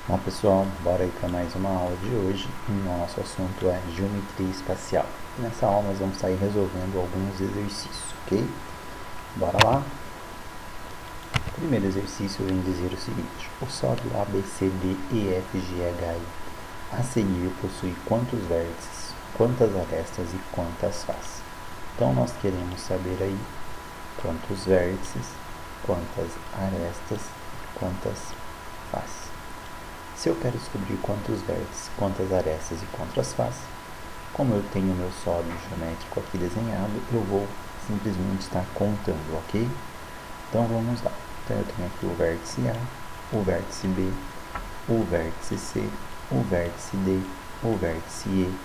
Olá pessoal, bora aí para mais uma aula de hoje. Nosso assunto é geometria espacial. Nessa aula nós vamos sair resolvendo alguns exercícios, ok? Bora lá? O primeiro exercício vem dizer o seguinte: o sólido ABCDEFGHI a seguir possui quantos vértices, quantas arestas e quantas faces? Então nós queremos saber aí quantos vértices, quantas arestas e quantas faces. Se eu quero descobrir quantos vértices, quantas arestas e quantas faces, como eu tenho meu sólido geométrico aqui desenhado, eu vou simplesmente estar contando, ok? Então vamos lá. Então eu tenho aqui o vértice A, o vértice B, o vértice C, o vértice D, o vértice E,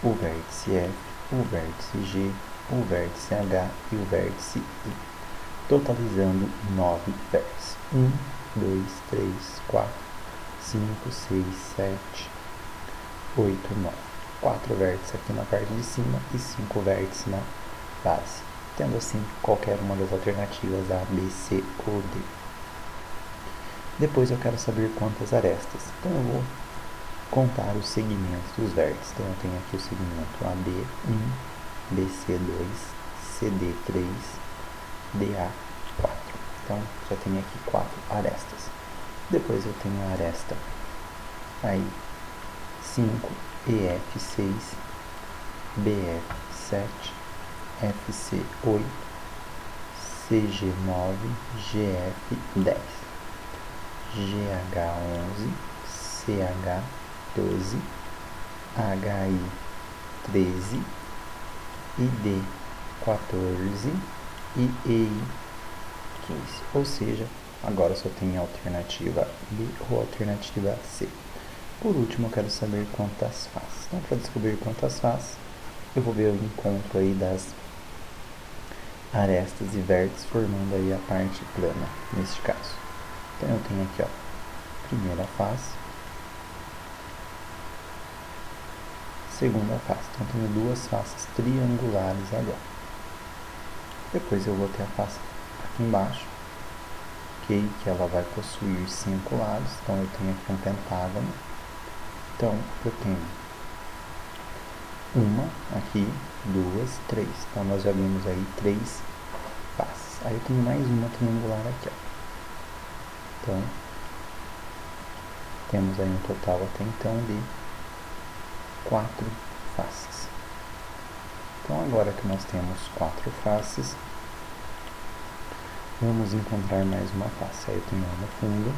o vértice F, o vértice G, o vértice H e o vértice I, totalizando 9 vértices. 1, 2, 3, 4, 5, 6, 7, 8, 9. 4 vértices aqui na parte de cima e 5 vértices na base, tendo assim qualquer uma das alternativas A, B, C ou D. Depois eu quero saber quantas arestas, então eu vou contar os segmentos dos vértices. Então eu tenho aqui o segmento AB1, BC2, CD3, DA4. Então já tenho aqui 4 arestas. Depois eu tenho a aresta aí 5, EF6, BF7, FC8, CG9, GF10, GH11, CH12, HI13, ID14 e EI15. Ou seja, agora só tem a alternativa B ou a alternativa C. Por último, eu quero saber quantas faces. Então, para descobrir quantas faces, eu vou ver o encontro aí das arestas e vértices, formando aí a parte plana, neste caso. Então, eu tenho aqui, ó, primeira face, segunda face. Então, eu tenho duas faces triangulares agora. Depois eu vou ter a face aqui embaixo, ok? Que ela vai possuir 5 lados. Então, eu tenho aqui um pentágono. Então, eu tenho uma aqui, duas, três. Então, nós já vimos aí 3 faces. Aí eu tenho mais uma triangular aqui, ó. Então, temos aí um total até então de 4 faces. Então, agora que nós temos 4 faces, vamos encontrar mais uma face. Aí eu tenho uma no fundo.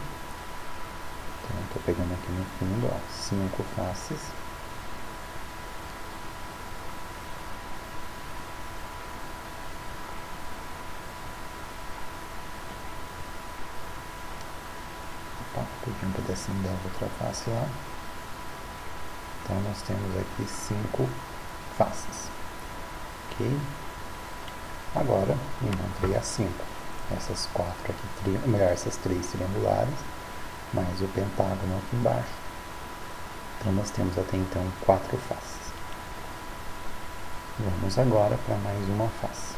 Então, estou pegando aqui no fundo, ó, 5 faces. Opa, peguei um pedacinho da outra face lá. Então, nós temos aqui 5 faces, ok? Agora, encontrei as 5. Essas 4 aqui, melhor, essas 3 triangulares, mais o pentágono aqui embaixo. Então, nós temos até então 4 faces. Vamos agora para mais uma face.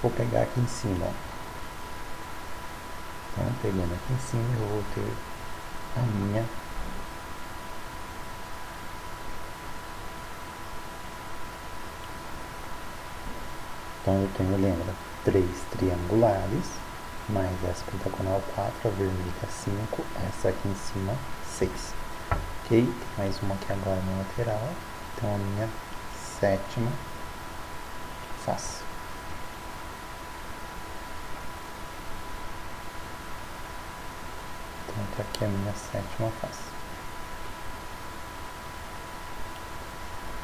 Vou pegar aqui em cima, ó. Então, pegando aqui em cima, eu vou ter a minha Então, eu tenho, lembra, 3 triangulares, mais essa pentagonal 4, a vermelha 5, essa aqui em cima 6. Ok? Tem mais uma aqui agora na lateral. Então, a minha 7ª face. Então, tá aqui a minha 7ª face.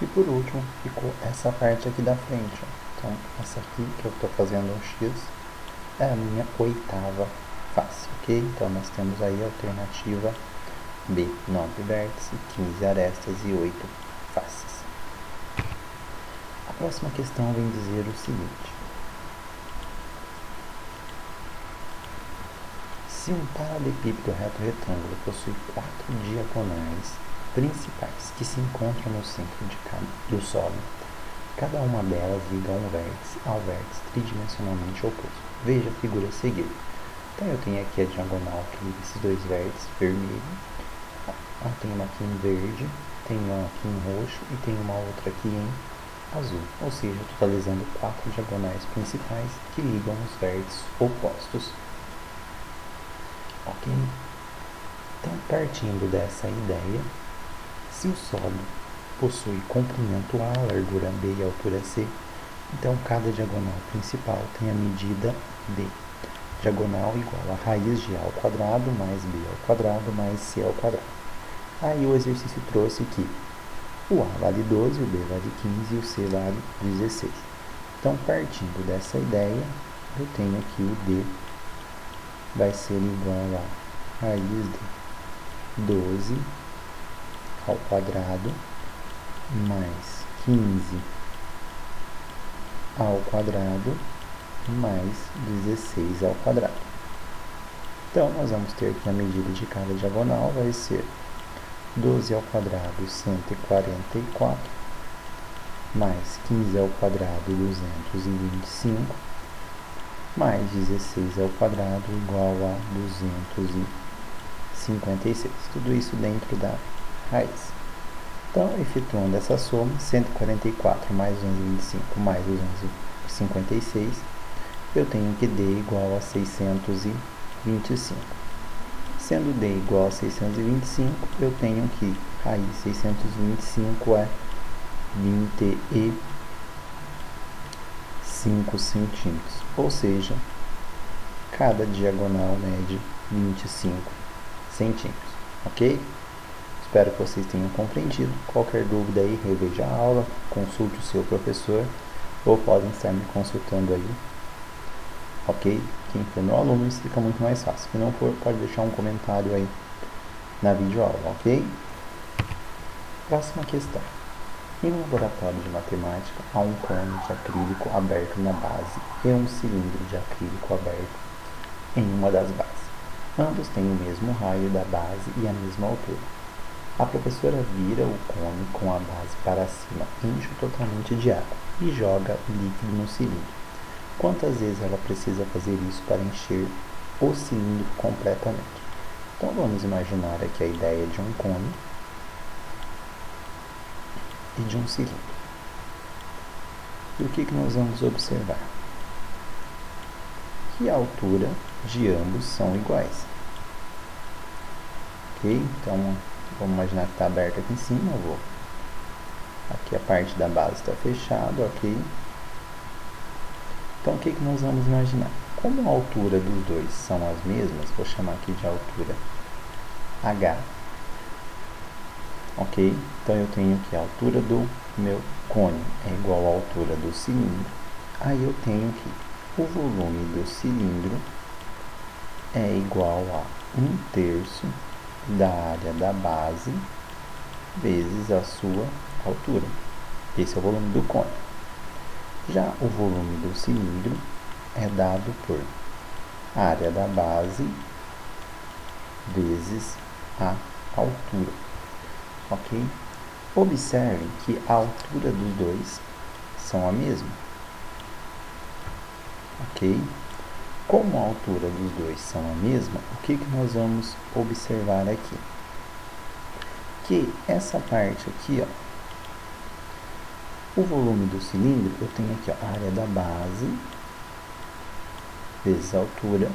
E por último, ficou essa parte aqui da frente, ó. Então, essa aqui que eu estou fazendo um X é a minha 8ª face, ok? Então, nós temos aí a alternativa B, 9 vértices, 15 arestas e 8 faces. A próxima questão vem dizer o seguinte: se um paralelepípedo reto retângulo possui 4 diagonais principais que se encontram no centro do sólido, cada uma delas liga um vértice ao vértice tridimensionalmente oposto. Veja a figura a seguir. Então eu tenho aqui a diagonal aqui desses dois vértices, vermelho. Eu tenho uma aqui em verde, tenho uma aqui em roxo e tenho uma outra aqui em azul. Ou seja, totalizando 4 diagonais principais que ligam os vértices opostos. Ok? Então, partindo dessa ideia, se o sólido possui comprimento A, largura B e altura C, então cada diagonal principal tem a medida D. Diagonal igual a raiz de A ao quadrado mais B ao quadrado mais C ao quadrado. Aí o exercício trouxe que o A vale 12, o B vale 15 e o C vale 16. Então, partindo dessa ideia, eu tenho aqui o D vai ser igual a raiz de 12 ao quadrado mais 15 ao quadrado mais 16 ao quadrado. Então, nós vamos ter que a medida de cada diagonal vai ser 12 ao quadrado, 144, mais 15 ao quadrado, 225, mais 16 ao quadrado, igual a 256. Tudo isso dentro da raiz. Então, efetuando essa soma, 144 mais 225 mais 256, eu tenho que D igual a 625. Sendo D igual a 625, eu tenho que raiz 625 é 25 centímetros. Ou seja, cada diagonal mede 25 centímetros. Ok? Espero que vocês tenham compreendido. Qualquer dúvida aí, reveja a aula, consulte o seu professor ou podem estar me consultando aí. Ok? Quem for meu aluno, isso fica muito mais fácil. Se não for, pode deixar um comentário aí na videoaula, ok? Próxima questão. Em um laboratório de matemática, há um cone de acrílico aberto na base e um cilindro de acrílico aberto em uma das bases. Ambos têm o mesmo raio da base e a mesma altura. A professora vira o cone com a base para cima, enche totalmente de água e joga o líquido no cilindro. Quantas vezes ela precisa fazer isso para encher o cilindro completamente? Então, vamos imaginar aqui a ideia de um cone e de um cilindro. E o que nós vamos observar? Que a altura de ambos são iguais. Ok? Então, vamos imaginar que está aberto aqui em cima. Aqui a parte da base está fechada, ok? Então, o que nós vamos imaginar? Como a altura dos dois são as mesmas, vou chamar aqui de altura H, ok? Então, eu tenho que a altura do meu cone é igual à altura do cilindro. Aí, eu tenho que o volume do cilindro é igual a 1/3 da área da base vezes a sua altura. Esse é o volume do cone. Já o volume do cilindro é dado por área da base vezes a altura, ok? Observem que a altura dos dois são a mesma, ok? Como a altura dos dois são a mesma, o que nós vamos observar aqui? Que essa parte aqui, ó, o volume do cilindro, eu tenho aqui, ó, a área da base vezes a altura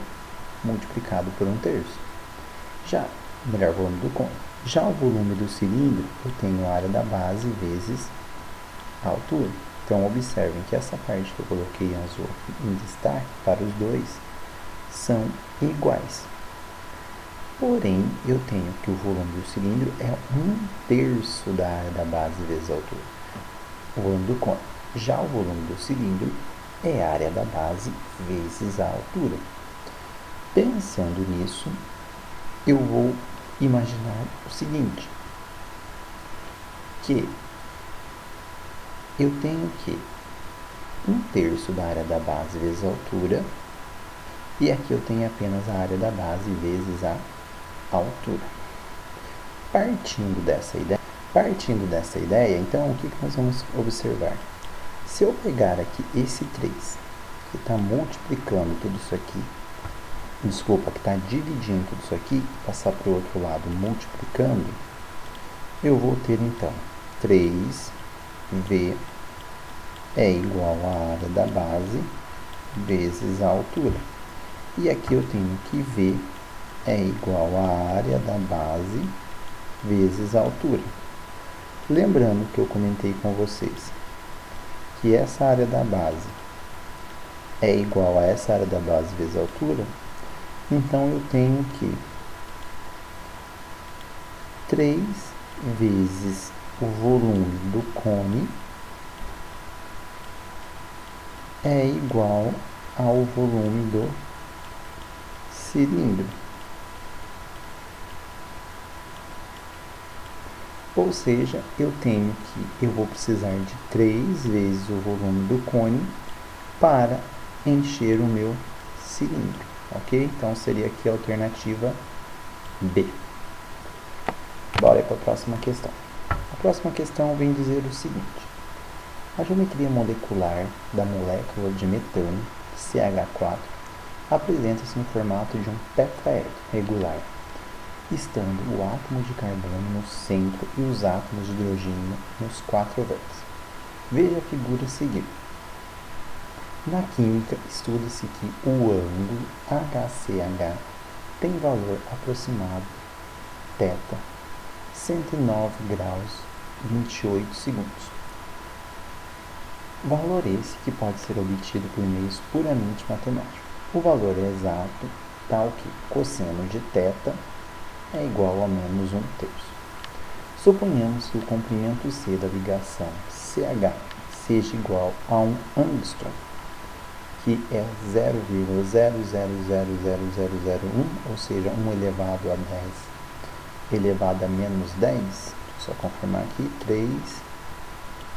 multiplicado por 1/3. Já, melhor, volume do cone. Já o volume do cilindro, eu tenho a área da base vezes a altura. Então, observem que essa parte que eu coloquei em azul em destaque para os dois são iguais. Porém, eu tenho que o volume do cilindro é 1/3 da área da base vezes a altura. O volume do cone. Já o volume do cilindro é a área da base vezes a altura. Pensando nisso, eu vou imaginar o seguinte, que eu tenho que 1/3 da área da base vezes a altura, e aqui eu tenho apenas a área da base vezes a altura. Partindo dessa ideia, então, o que nós vamos observar? Se eu pegar aqui esse 3, que está multiplicando tudo isso aqui, desculpa, que está dividindo tudo isso aqui, passar para o outro lado multiplicando, eu vou ter então 3V é igual à área da base vezes a altura. E aqui eu tenho que V é igual à área da base vezes a altura. Lembrando que eu comentei com vocês que essa área da base é igual a essa área da base vezes a altura, então eu tenho que 3 vezes o volume do cone é igual ao volume do cilindro. Ou seja, eu vou precisar de 3 vezes o volume do cone para encher o meu cilindro, ok? Então, seria aqui a alternativa B. Bora para a próxima questão. A próxima questão vem dizer o seguinte: a geometria molecular da molécula de metano, CH4, apresenta-se no formato de um tetraedro regular, estando o átomo de carbono no centro e os átomos de hidrogênio nos 4 vértices. Veja a figura a seguir. Na química, estuda-se que o ângulo HCH tem valor aproximado θ 109 graus 28 segundos. Valor esse que pode ser obtido por meios puramente matemáticos. O valor é exato, tal que cosseno de θ é igual a menos 1/3. Suponhamos que o comprimento C da ligação CH seja igual a 1 angstrom, que é 0,000001, ou seja, 1 elevado a 10 elevado a menos 10. Só confirmar aqui, 3,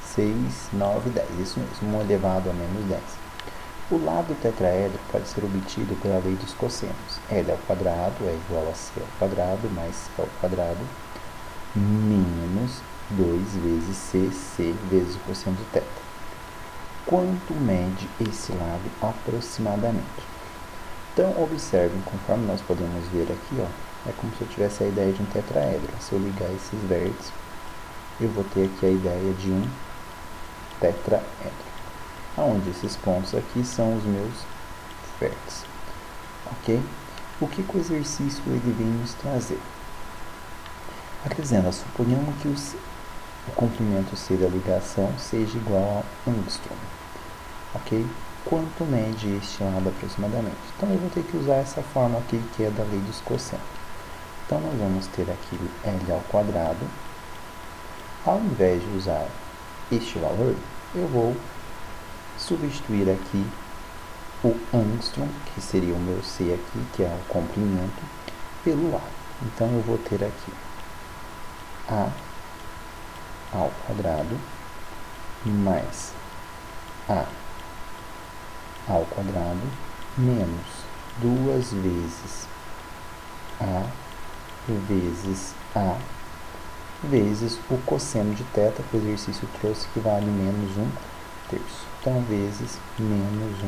6, 9, 10. Isso mesmo, 1 elevado a menos 10. O lado tetraedro pode ser obtido pela lei dos cossenos. L ao quadrado é igual a C ao quadrado mais C ao quadrado menos 2 vezes C vezes o cosseno de θ. Quanto mede esse lado aproximadamente? Então, observem, conforme nós podemos ver aqui, ó, é como se eu tivesse a ideia de um tetraedro. Se eu ligar esses vértices, eu vou ter aqui a ideia de um tetraedro, onde esses pontos aqui são os meus vértices, ok? O que o exercício ele vem nos trazer? Dizendo, suponhamos que o comprimento C da ligação seja igual a angstrom, ok? Quanto mede este lado aproximadamente? Então, eu vou ter que usar essa fórmula aqui, que é da lei dos cossenos. Então, nós vamos ter aqui L ao quadrado. Ao invés de usar este valor, eu vou substituir aqui o angstrom, que seria o meu C aqui, que é o comprimento, pelo A. Então, eu vou ter aqui A ao quadrado mais A ao quadrado menos 2 vezes A vezes A vezes o cosseno de θ, que o exercício trouxe, que vale menos 1/3. Então, vezes menos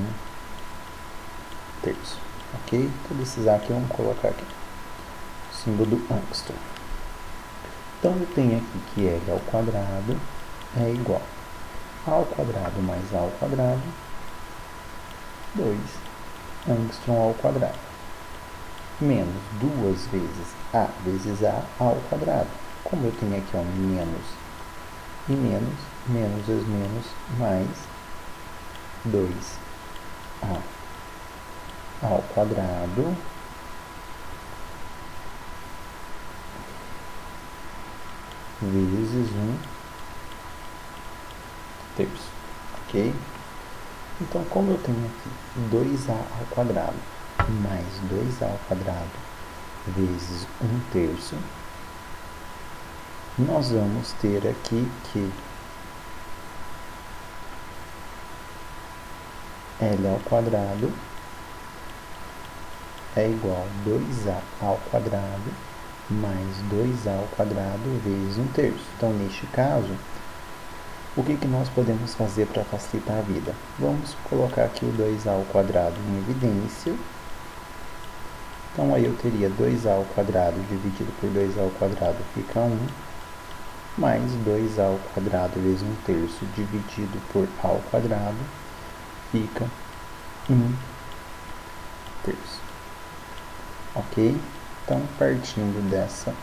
1/3. Ok? Todos esses aqui, vamos colocar aqui o símbolo do angstrom. Então, eu tenho aqui que L ao quadrado é igual a ao quadrado mais A ao quadrado, 2 angstrom ao quadrado, menos 2 vezes A vezes A ao quadrado. Como eu tenho aqui um menos e menos, menos vezes menos, mais 2A ao quadrado vezes 1/3, ok? Então, como eu tenho aqui 2A ao quadrado mais 2A ao quadrado vezes 1/3, nós vamos ter aqui que L ao quadrado é igual a 2A ao quadrado mais 2A ao quadrado vezes 1/3. Então, neste caso, o que nós podemos fazer para facilitar a vida? Vamos colocar aqui o 2A ao quadrado em evidência Então, aí eu teria 2a ao quadrado dividido por 2a ao quadrado fica 1, mais 2a ao quadrado vezes 1/3 dividido por a ao quadrado fica 1/3. Ok? Então, partindo dessa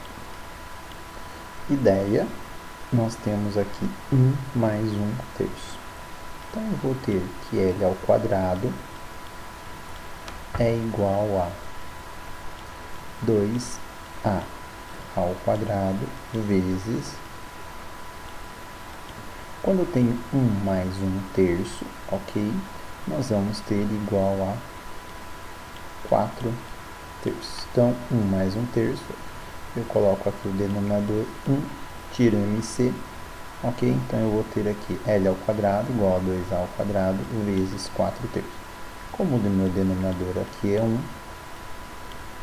ideia, nós temos aqui 1 mais 1/3. Então, eu vou ter que L ao quadrado é igual a 2a ao quadrado vezes... Quando eu tenho 1 mais 1/3, ok? Nós vamos ter igual a 4/3. Então, 1 mais 1/3, eu coloco aqui o denominador 1, tiro MC, ok? Então, eu vou ter aqui L ao quadrado igual a 2a ao quadrado vezes 4/3. Como o meu denominador aqui é 1,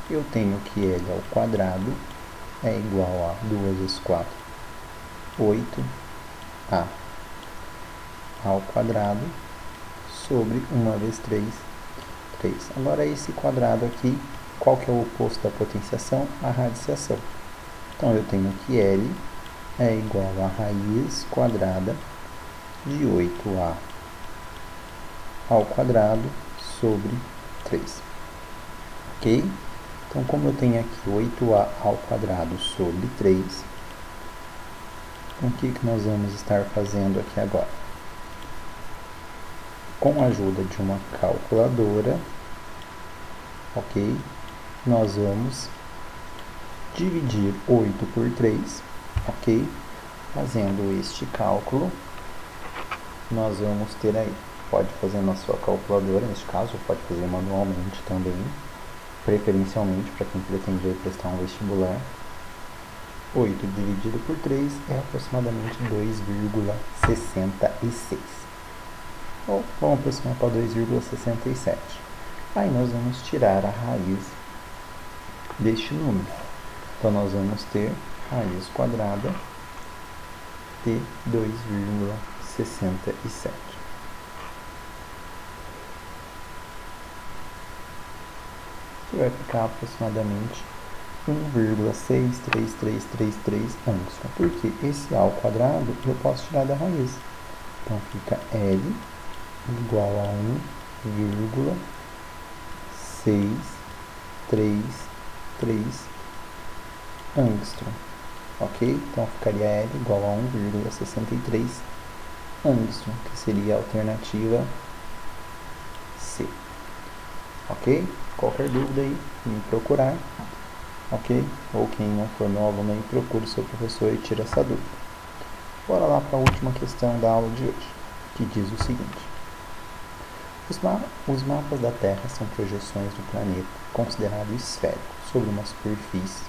eu tenho que L ao quadrado é igual a 2 vezes 4, 8a ao quadrado sobre 1 vezes 3, 3. Agora, esse quadrado aqui, qual que é o oposto da potenciação? A radiciação. Então, eu tenho que L é igual a raiz quadrada de 8a ao quadrado sobre 3. Ok? Então, como eu tenho aqui 8a ao quadrado sobre 3, o que nós vamos estar fazendo aqui agora? Com a ajuda de uma calculadora, ok? Nós vamos dividir 8 por 3, ok? Fazendo este cálculo, nós vamos ter aí, pode fazer na sua calculadora, neste caso, pode fazer manualmente também, preferencialmente para quem pretende aí prestar um vestibular. 8 dividido por 3 é aproximadamente 2,66. Ou vamos aproximar para 2,67. Aí nós vamos tirar a raiz deste número. Então, nós vamos ter raiz quadrada de 2,67. Que vai ficar aproximadamente 1,63333 angstrom. Porque esse a ao quadrado eu posso tirar da raiz. Então, fica L igual a 1,633 angstrom. Ok? Então, ficaria L igual a 1,63 angstrom, que seria a alternativa C. Ok? Qualquer dúvida aí, me procurar. Ok? Ou quem não for meu aluno aí, procure o seu professor e tire essa dúvida. Bora lá para a última questão da aula de hoje, que diz o seguinte: os mapas da Terra são projeções do planeta considerado esférico sobre uma superfície.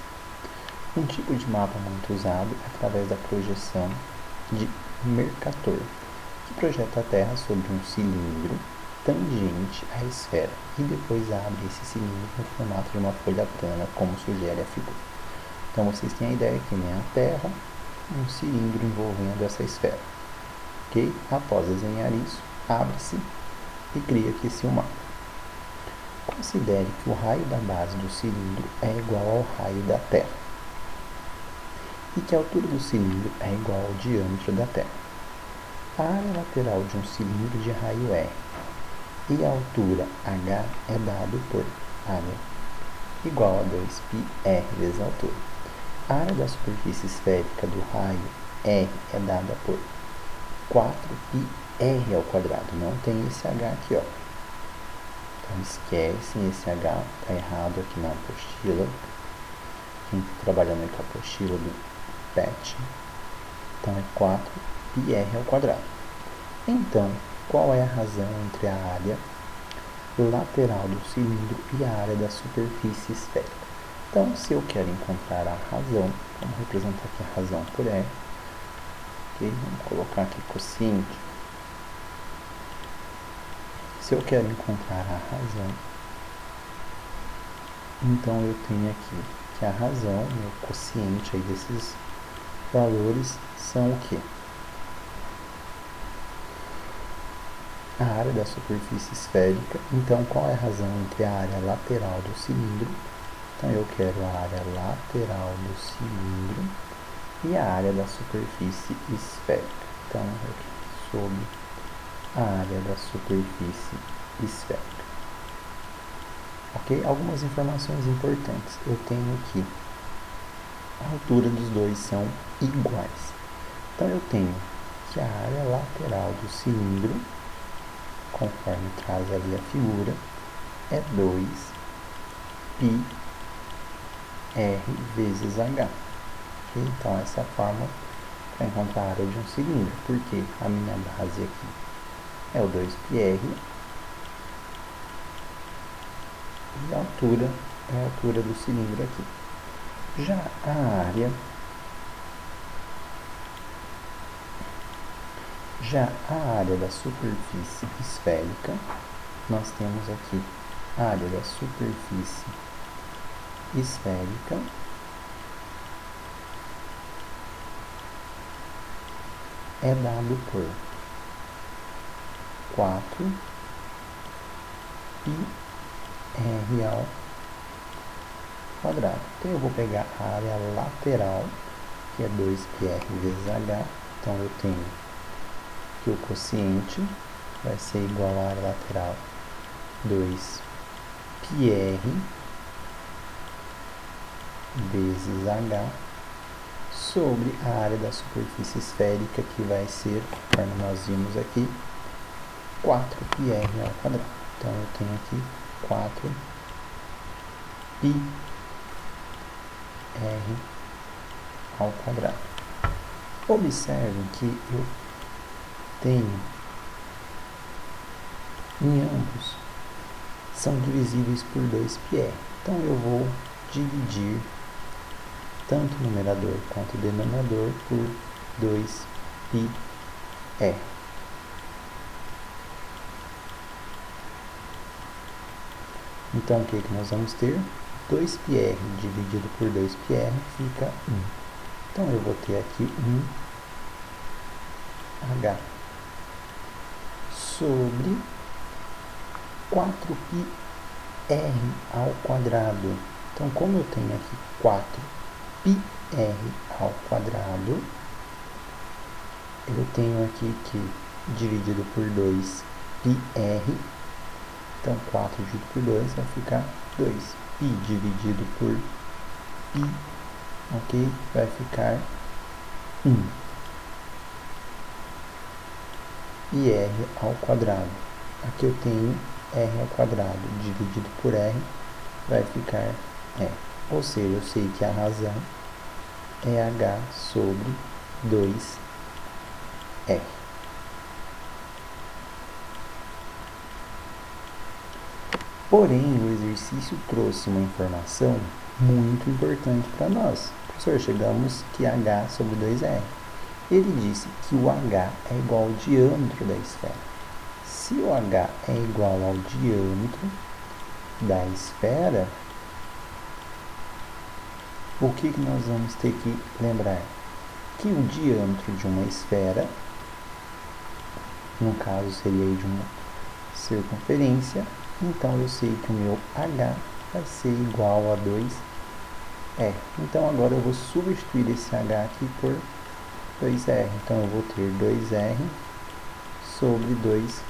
Um tipo de mapa muito usado é através da projeção de Mercator, que projeta a Terra sobre um cilindro tangente à esfera e depois abre esse cilindro no formato de uma folha plana, como sugere a figura. Então, vocês têm a ideia que nem a Terra, um cilindro envolvendo essa esfera. Ok? Após desenhar isso, abre-se e cria aqui esse mapa. Considere que o raio da base do cilindro é igual ao raio da Terra e que a altura do cilindro é igual ao diâmetro da Terra. A área lateral de um cilindro de raio R e a altura h é dado por área igual a 2πr vezes a altura. A área da superfície esférica do raio R é dada por 4πr ao quadrado. Não tem esse h aqui, ó. Então, esquecem esse h, está errado aqui na apostila. Quem está trabalhando aí com a apostila do PET. Então, é 4πr ao quadrado. Então, qual é a razão entre a área lateral do cilindro e a área da superfície esférica? Então, se eu quero encontrar a razão, vamos representar aqui a razão por R. Okay? Vamos colocar aqui quociente. Se eu quero encontrar a razão, então eu tenho aqui que a razão, meu quociente aí desses valores são o quê? A área da superfície esférica. Então, qual é a razão entre a área lateral do cilindro Então, eu quero a área lateral do cilindro e a área da superfície esférica. Então, aqui sobre a área da superfície esférica. Ok? Algumas informações importantes. Eu tenho aqui a altura dos dois são iguais. Então, eu tenho que a área lateral do cilindro, conforme traz ali a figura, é 2πr vezes h. Okay? Então, essa é a fórmula para encontrar a área de um cilindro, porque a minha base aqui é o 2πr e a altura é a altura do cilindro aqui. Já a área da superfície esférica, nós temos aqui a área da superfície esférica é dado por 4πr ao quadrado. Então, eu vou pegar a área lateral, que é 2πr vezes h. Então, eu tenho que o quociente vai ser igual à área lateral 2πr vezes h sobre a área da superfície esférica, que vai ser, como nós vimos aqui, 4πr ao quadrado. Então, eu tenho aqui 4πr ao quadrado. Observem que eu tenho em ambos são divisíveis por 2πr. Então, eu vou dividir tanto o numerador quanto o denominador por 2πr. Então, o que nós vamos ter? 2πr dividido por 2πr fica 1. Então, eu vou ter aqui 1h sobre 4πr ao quadrado. Então, como eu tenho aqui 4πr ao quadrado, eu tenho aqui que dividido por 2πr, então 4 dividido por 2 vai ficar 2. Π dividido por π, ok? Vai ficar 1. E r ao quadrado. Aqui eu tenho r ao quadrado dividido por r, vai ficar r. Ou seja, eu sei que a razão é h sobre 2r. Porém, o exercício trouxe uma informação muito importante para nós. Professor, chegamos que h sobre 2r. Ele disse que o h é igual ao diâmetro da esfera. Se o h é igual ao diâmetro da esfera, o que nós vamos ter que lembrar? Que o diâmetro de uma esfera, no caso seria de uma circunferência, então eu sei que o meu h vai ser igual a 2r. Então agora eu vou substituir esse h aqui por 2r. Então eu vou ter 2r sobre 2r.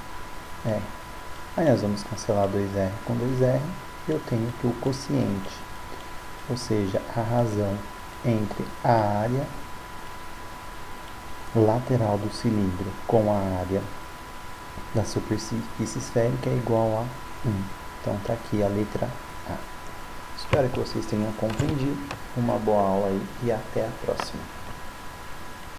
Aí nós vamos cancelar 2r com 2r. Eu tenho que o quociente, ou seja, a razão entre a área lateral do cilindro com a área da superfície esférica é igual a 1. Então está aqui a letra A. Espero que vocês tenham compreendido. Uma boa aula aí e até a próxima.